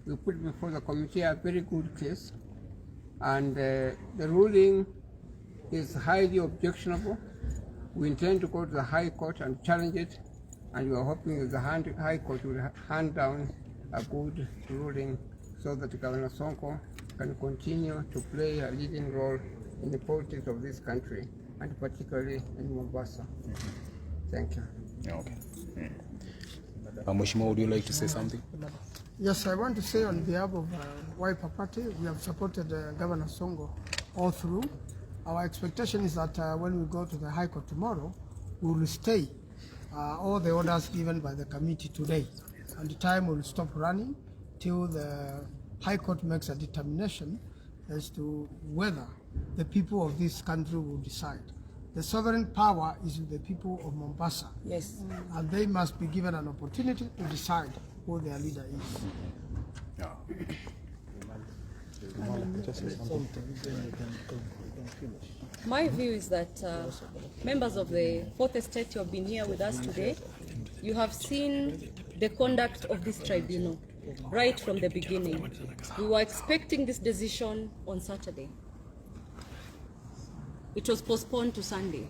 we put before the committee a very good case, and the ruling is highly objectionable. We intend to go to the High Court and challenge it, and we are hoping that the High Court will hand down a good ruling so that Governor Sonko can continue to play a leading role in the politics of this country, and particularly in Mombasa. Thank you. Okay. Mheshimiwa, would you like to say something? Yes, I want to say on behalf of Wiper Party, we have supported Governor Sonko all through. Our expectation is that when we go to the High Court tomorrow, we will stay all the orders given by the committee today. And the time will stop running till the High Court makes a determination as to whether the people of this country will decide. The sovereign power is with the people of Mombasa. Yes. And they must be given an opportunity to decide who their leader is. Yeah. My view is that members of the Fourth Estate who have been here with us today, you have seen the conduct of this tribunal right from the beginning. We were expecting this decision on Saturday. It was postponed to Sunday.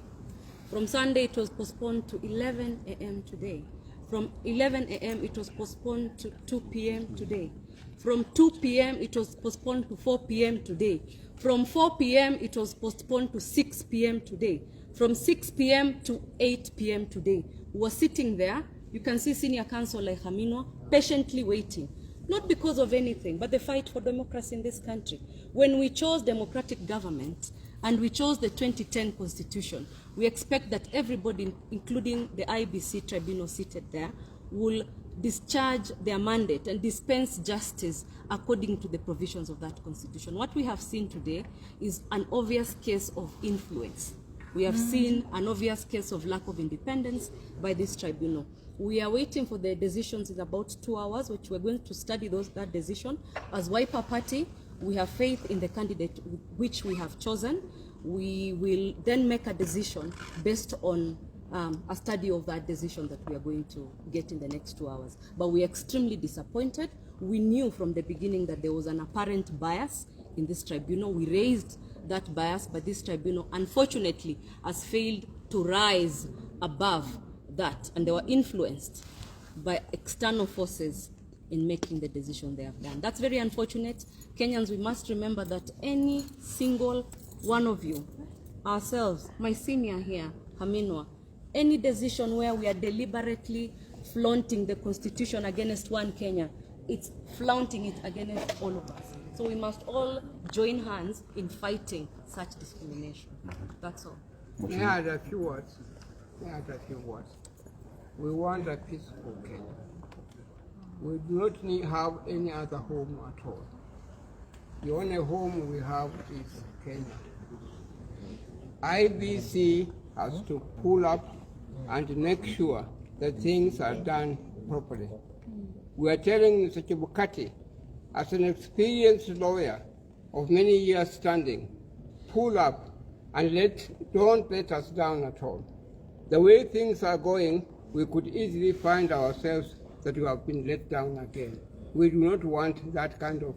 From Sunday, it was postponed to 11 a.m. today. From 11 a.m., it was postponed to 2 p.m. today. From 2 p.m., it was postponed to 4 p.m. today. From 4 p.m., it was postponed to 6 p.m. today. From 6 p.m. to 8 p.m. today. We were sitting there. You can see Senior Counsel like Haminwa patiently waiting. Not because of anything, but the fight for democracy in this country. When we chose democratic government, and we chose the 2010 Constitution, we expect that everybody, including the Iebc tribunal seated there, will discharge their mandate and dispense justice according to the provisions of that Constitution. What we have seen today is an obvious case of influence. We have seen an obvious case of lack of independence by this tribunal. We are waiting for the decisions in about 2 hours, which we're going to study that decision. As Wiper Party, we have faith in the candidate which we have chosen. We will then make a decision based on a study of that decision that we are going to get in the next 2 hours. But we are extremely disappointed. We knew from the beginning that there was an apparent bias in this tribunal. We raised that bias, but this tribunal, unfortunately, has failed to rise above that, and they were influenced by external forces in making the decision they have done. That's very unfortunate. Kenyans, we must remember that any single one of you, ourselves, my senior here, Haminwa, any decision where we are deliberately flaunting the Constitution against one Kenya, it's flaunting it against all of us. So we must all join hands in fighting such discrimination. That's all. May I add a few words? We want a peaceful Kenya. We do not have any other home at all. The only home we have is Kenya. Iebc has to pull up and make sure that things are done properly. We are telling Mr. Chebukati, as an experienced lawyer of many years standing, pull up and don't let us down at all. The way things are going, we could easily find ourselves that we have been let down again. We do not want that kind of,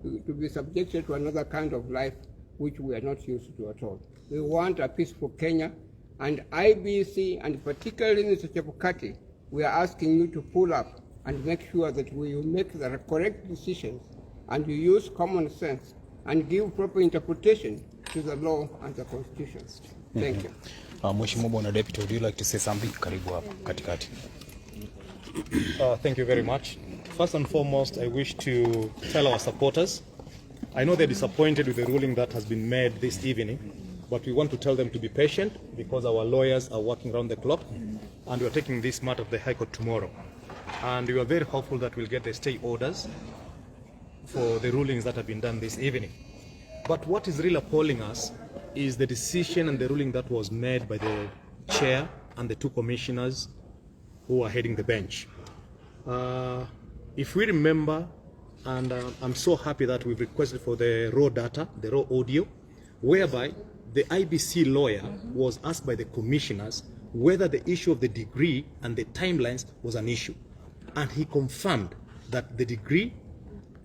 to be subjected to another kind of life which we are not used to at all. We want a peaceful Kenya, and Iebc, and particularly Mr. Chebukati, we are asking you to pull up and make sure that we will make the correct decisions, and you use common sense and give proper interpretation to the law and the Constitution. Thank you. Mheshimiwa Bwana Deputy, would you like to say something? Karibu hapa katikati. Thank you very much. First and foremost, I wish to tell our supporters, I know they're disappointed with the ruling that has been made this evening, but we want to tell them to be patient because our lawyers are working around the clock, and we're taking this matter to the High Court tomorrow. And we are very hopeful that we'll get the stay orders for the rulings that have been done this evening. But what is really appalling us is the decision and the ruling that was made by the chair and the two commissioners who are heading the bench. If we remember, and I'm so happy that we've requested for the raw data, the raw audio, whereby the Iebc lawyer was asked by the commissioners whether the issue of the degree and the timelines was an issue. And he confirmed that the degree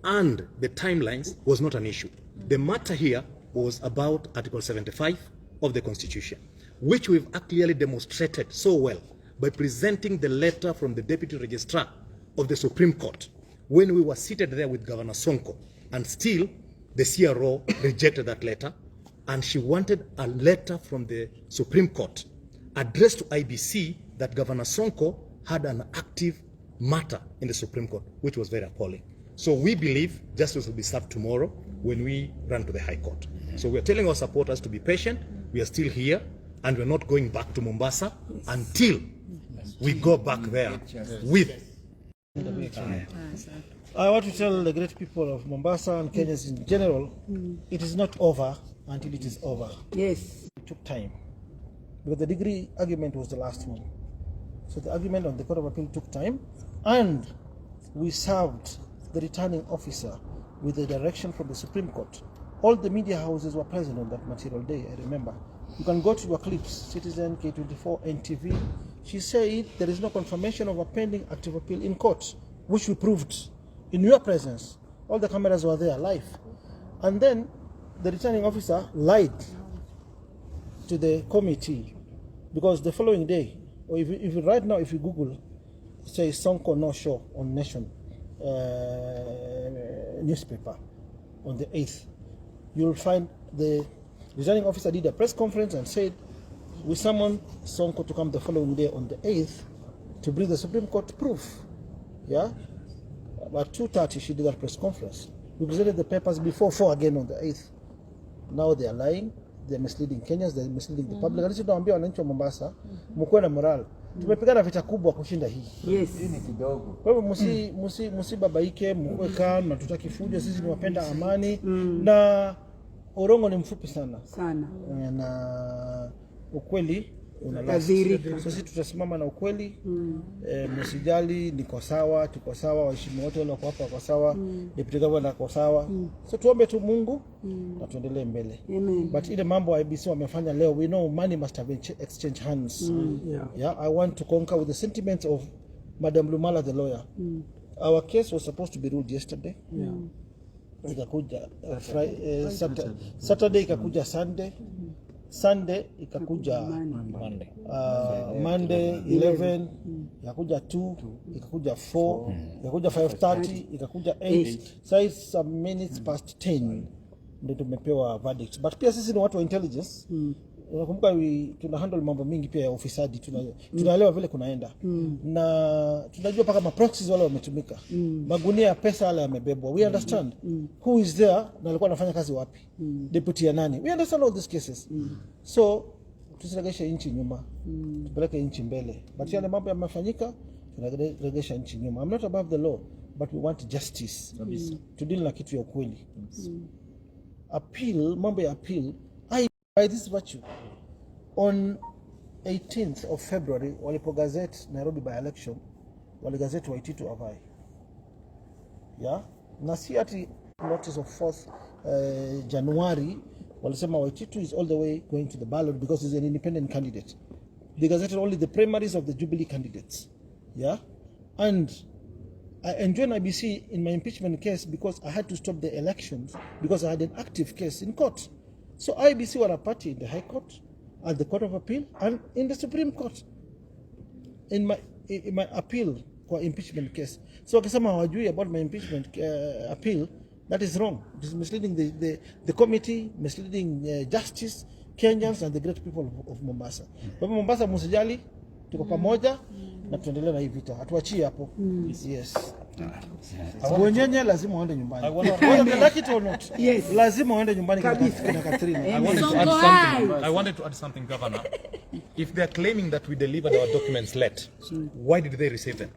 and the timelines was not an issue. The matter here was about Article 75 of the Constitution, which we've clearly demonstrated so well by presenting the letter from the Deputy Registrar of the Supreme Court when we were seated there with Governor Sonko, and still the CRO rejected that letter, and she wanted a letter from the Supreme Court addressed to IEBC that Governor Sonko had an active matter in the Supreme Court, which was very appalling. So we believe justice will be served tomorrow when we run to the High Court. So we are telling our supporters to be patient. We are still here, and we're not going back to Mombasa until we go back there with. I want to tell the great people of Mombasa and Kenyans in general, it is not over until it is over. Yes. It took time, because the degree argument was the last one. So the argument on the Court of Appeal took time, and we served the returning officer with the direction from the Supreme Court. All the media houses were present on that material day, I remember. You can go to your clips, Citizen, K24, NTV. She said there is no confirmation of a pending active appeal in court, which we proved in your presence. All the cameras were there live. And then the returning officer lied to the committee, because the following day, or if right now, if you Google, say Sonko no show on Nation newspaper on the 8th, you'll find the returning officer did a press conference and said, we summoned Sonko to come the following day on the 8th to bring the Supreme Court proof. Yeah? About 2:30 she did that press conference. We presented the papers before 4 again on the 8th. Now they are lying, they are misleading Kenyans, they are misleading the public. Sisi tunawaambia wananchi wa Mombasa, mkuwe na moral. Tumepigana vita kubwa kushinda hii. Yes. Kwa hivyo msibabaike, mkuwe calm, na tutaki fujo, sisi ni wapenda amani. Na Orongo ni mfupi sana. Sana. Na ukweli unalazima. Sisi tutasimama na ukweli. Msijali, niko sawa, tuko sawa, waheshimiwa wote wale wako hapa wako sawa, deputy governor wako sawa. So tuombe tu Mungu na tuendelee mbele. Amen. But ile mambo IEBC wamefanya leo, we know money must have been exchanged hands. Yeah, I want to concur with the sentiments of Madam Lumala, the lawyer. Our case was supposed to be ruled yesterday. Ikakuja Saturday, ikakuja Sunday ikakuja Monday 11, ikakuja 2, ikakuja 4, ikakuja 5:30, ikakuja 8. Sasa some minutes past 10 ndio tumepewa verdict. But pia sisi ni watu wa intelligence. Unakumbuka tuna handle mambo mingi pia ya ofisadi, tunaelewa vile kunaenda. Na tunajua paka maproxies wale wametumika. Magunia ya pesa wale yamebebwa. We understand who is there na alikuwa anafanya kazi wapi. Deputy ya nani. We understand all these cases. So tusiregeshe nchi nyuma. Tupeleke nchi mbele. But yale mambo yamefanyika, tunaregesha nchi nyuma. I'm not above the law, but we want justice. To deal na kitu ya ukweli. Appeal, mambo ya appeal, by this virtue, on 18th of February, walipogazette Nairobi by election, waligazette Waititu Avai. Yeah? Na si ati notice of 4th January, walisema Waititu is all the way going to the ballot because he's an independent candidate. They gazetted only the primaries of the Jubilee candidates. Yeah? And I enjoined IEBC in my impeachment case because I had to stop the elections because I had an active case in court. So IEBC were a party in the High Court, at the Court of Appeal, and in the Supreme Court. In my appeal for impeachment case. So wakisema hawajui about my impeachment appeal, that is wrong. It is misleading the committee, misleading justice, Kenyans, and the great people of Mombasa. Kwa Mombasa msijali, tuko pamoja na tuendelee na hii vita. Hatuachie hapo. Yes. Wenyenye lazima waende nyumbani. Like it or not. Yes. Lazima waende nyumbani kabisa. Katrina. I wanted to add something, Governor. If they are claiming that we delivered our documents late, why did they receive them?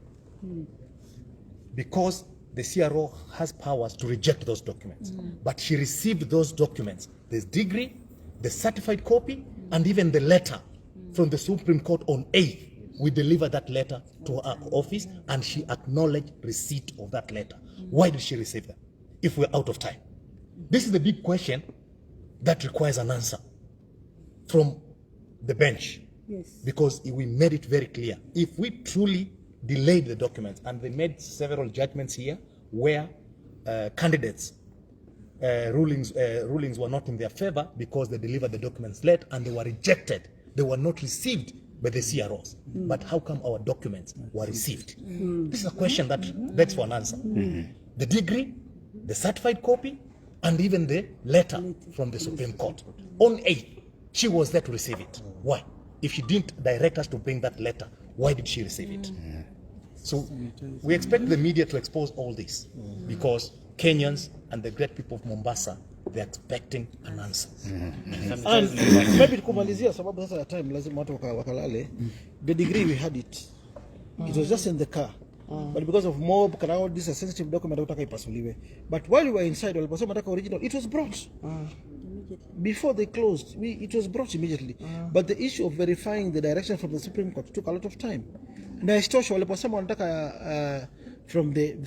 Because the CRO has powers to reject those documents. But she received those documents, the degree, the certified copy, and even the letter from the Supreme Court on 8th. We delivered that letter to her office, and she acknowledged receipt of that letter. Why did she receive them if we're out of time? This is the big question that requires an answer from the bench. Yes. Because we made it very clear. If we truly delayed the documents, and they made several judgments here where candidates rulings were not in their favor because they delivered the documents late and they were rejected. They were not received by the CROs. But how come our documents were received? This is a question that begs for an answer. The degree, the certified copy, and even the letter from the Supreme Court. On 8th, she was there to receive it. Why? If she didn't direct us to bring that letter, why did she receive it? So we expect the media to expose all this because Kenyans and the great people of Mombasa, they're expecting an answer. And maybe kumalizia sababu sasa ya time lazima watu wakalale. The degree we had it. It was just in the car. But because of mob, all this a sensitive document utaka ipasuliwe. But while we were inside, waliposema nataka original, it was brought. Before they closed, it was brought immediately. But the issue of verifying the direction from the Supreme Court took a lot of time. Na istosha waliposema wanataka from the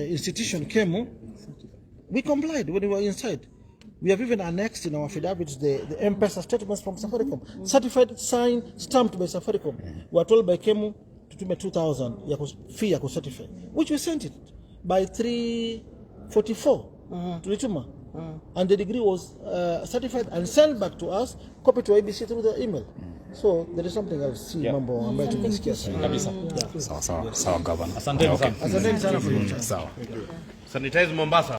institution Kemu, we complied when we were inside. We have even annexed in our affidavits the M-Pesa statements from Safaricom, certified, signed, stamped by Safaricom. We were told by Kemu tutume 2,000 fee ya kucertify, which we sent it by 3:44. Tulituma. And the degree was certified and sent back to us, copied to Iebc through the email. So there is something else. See, mambo ambayo tumesikia Kabisa. Sawa, governor. Asante sana. Asante sana for your time. Sawa. Sanitize Mombasa.